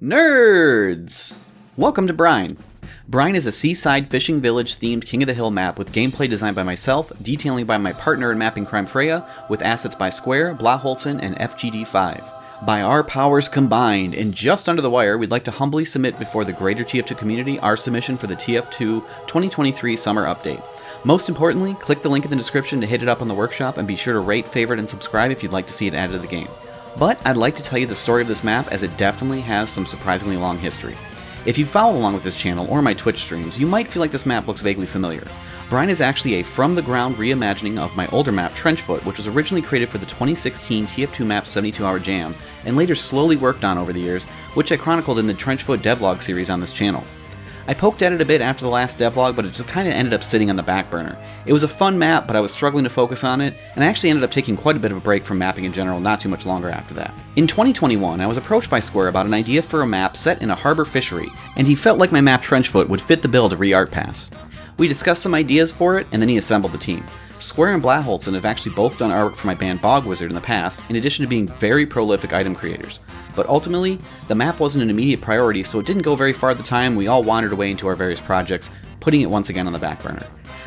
Nerds! Welcome to Brine. Brine is a seaside fishing village themed King of the Hill map with gameplay designed by myself, detailing by my partner in mapping crime Freya, with assets by Square, Blaholtzen, and FGD5. By our powers combined, and just under the wire, we'd like to humbly submit before the greater TF2 community our submission for the TF2 2023 summer update. Most importantly, click the link in the description to hit it up on the workshop and be sure to rate, favorite, and subscribe if you'd like to see it added to the game. But I'd like to tell you the story of this map as it definitely has some surprisingly long history. If you've followed along with this channel or my Twitch streams, you might feel like this map looks vaguely familiar. Brine is actually a from-the-ground reimagining of my older map, Trenchfoot, which was originally created for the 2016 TF2 map 72-hour jam, and later slowly worked on over the years, which I chronicled in the Trenchfoot devlog series on this channel. I poked at it a bit after the last devlog, but it just kinda ended up sitting on the back burner. It was a fun map, but I was struggling to focus on it, and I actually ended up taking quite a bit of a break from mapping in general not too much longer after that. In 2021, I was approached by Square about an idea for a map set in a harbor fishery, and he felt like my map Trenchfoot would fit the bill to re-art pass. We discussed some ideas for it, and then he assembled the team. Square and Blaholtzen have actually both done artwork for my band Bog Wizard in the past, in addition to being very prolific item creators. But ultimately, the map wasn't an immediate priority, so it didn't go very far at the time. We all wandered away into our various projects, putting it once again on the back burner.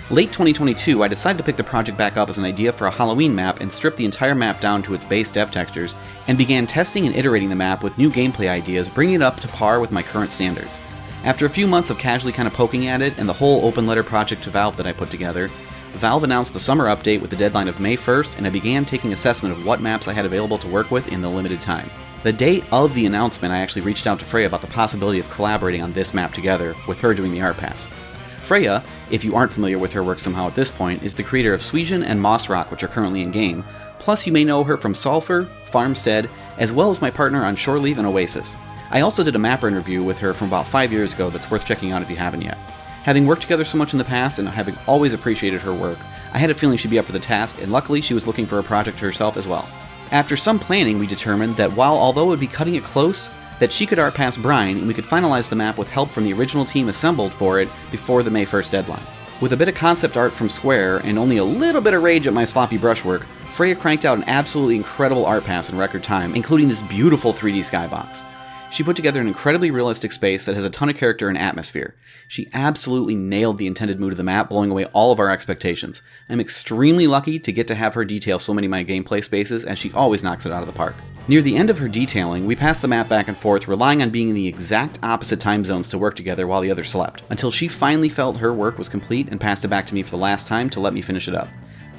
Late 2022, I decided to pick the project back up as an idea for a Halloween map and strip the entire map down to its base dev textures, and began testing and iterating the map with new gameplay ideas, bringing it up to par with my current standards. After a few months of casually kind of poking at it and the whole open letter project to Valve that I put together, Valve announced the summer update with the deadline of May 1st, and I began taking assessment of what maps I had available to work with in the limited time. The day of the announcement, I actually reached out to Freya about the possibility of collaborating on this map together, with her doing the art pass. Freya, if you aren't familiar with her work somehow at this point, is the creator of Suijin and Moss Rock, which are currently in game, plus you may know her from Sulphur, Farmstead, as well as my partner on Shore Leave and Oasis. I also did a mapper interview with her from about 5 years ago that's worth checking out if you haven't yet. Having worked together so much in the past and having always appreciated her work, I had a feeling she'd be up for the task, and luckily she was looking for a project herself as well. After some planning, we determined that although it would be cutting it close, that she could art past Brine and we could finalize the map with help from the original team assembled for it before the May 1st deadline. With a bit of concept art from Square and only a little bit of rage at my sloppy brushwork, Freya cranked out an absolutely incredible art pass in record time, including this beautiful 3D skybox. She put together an incredibly realistic space that has a ton of character and atmosphere. She absolutely nailed the intended mood of the map, blowing away all of our expectations. I'm extremely lucky to get to have her detail so many of my gameplay spaces, as she always knocks it out of the park. Near the end of her detailing, we passed the map back and forth, relying on being in the exact opposite time zones to work together while the other slept, until she finally felt her work was complete and passed it back to me for the last time to let me finish it up.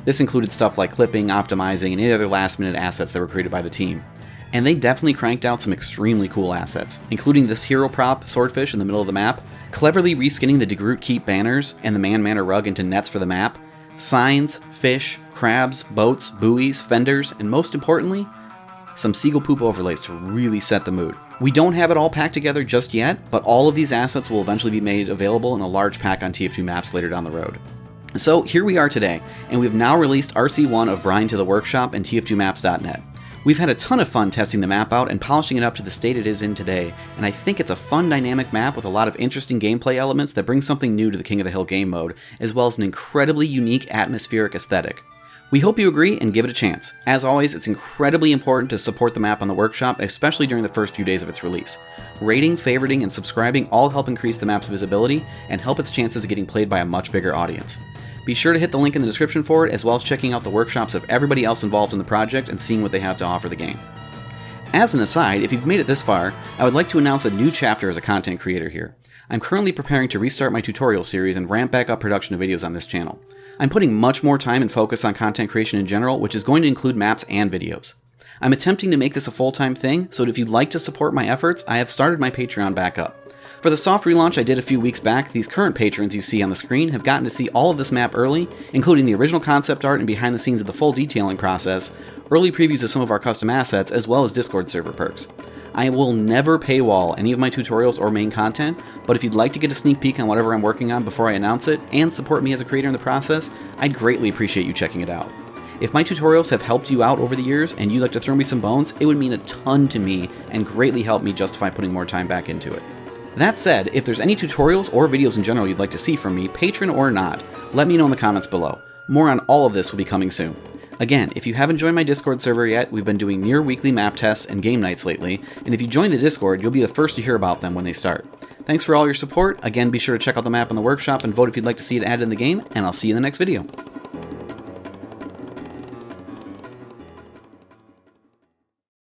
This included stuff like clipping, optimizing, and any other last-minute assets that were created by the team. And they definitely cranked out some extremely cool assets, including this hero prop, Swordfish, in the middle of the map, cleverly reskinning the DeGroot Keep banners and the Man-Manor rug into nets for the map, signs, fish, crabs, boats, buoys, fenders, and most importantly, some seagull poop overlays to really set the mood. We don't have it all packed together just yet, but all of these assets will eventually be made available in a large pack on TF2 maps later down the road. So here we are today, and we've now released RC1 of Brine to the workshop and TF2maps.net. We've had a ton of fun testing the map out and polishing it up to the state it is in today, and I think it's a fun dynamic map with a lot of interesting gameplay elements that bring something new to the King of the Hill game mode, as well as an incredibly unique atmospheric aesthetic. We hope you agree and give it a chance. As always, it's incredibly important to support the map on the workshop, especially during the first few days of its release. Rating, favoriting, and subscribing all help increase the map's visibility and help its chances of getting played by a much bigger audience. Be sure to hit the link in the description for it, as well as checking out the workshops of everybody else involved in the project and seeing what they have to offer the game. As an aside, if you've made it this far, I would like to announce a new chapter as a content creator here. I'm currently preparing to restart my tutorial series and ramp back up production of videos on this channel. I'm putting much more time and focus on content creation in general, which is going to include maps and videos. I'm attempting to make this a full-time thing, so if you'd like to support my efforts, I have started my Patreon back up. For the soft relaunch I did a few weeks back, these current patrons you see on the screen have gotten to see all of this map early, including the original concept art and behind the scenes of the full detailing process, early previews of some of our custom assets, as well as Discord server perks. I will never paywall any of my tutorials or main content, but if you'd like to get a sneak peek on whatever I'm working on before I announce it, and support me as a creator in the process, I'd greatly appreciate you checking it out. If my tutorials have helped you out over the years and you'd like to throw me some bones, it would mean a ton to me and greatly help me justify putting more time back into it. That said, if there's any tutorials or videos in general you'd like to see from me, patron or not, let me know in the comments below. More on all of this will be coming soon. Again, if you haven't joined my Discord server yet, we've been doing near-weekly map tests and game nights lately, and if you join the Discord, you'll be the first to hear about them when they start. Thanks for all your support. Again, be sure to check out the map in the workshop and vote if you'd like to see it added in the game, and I'll see you in the next video.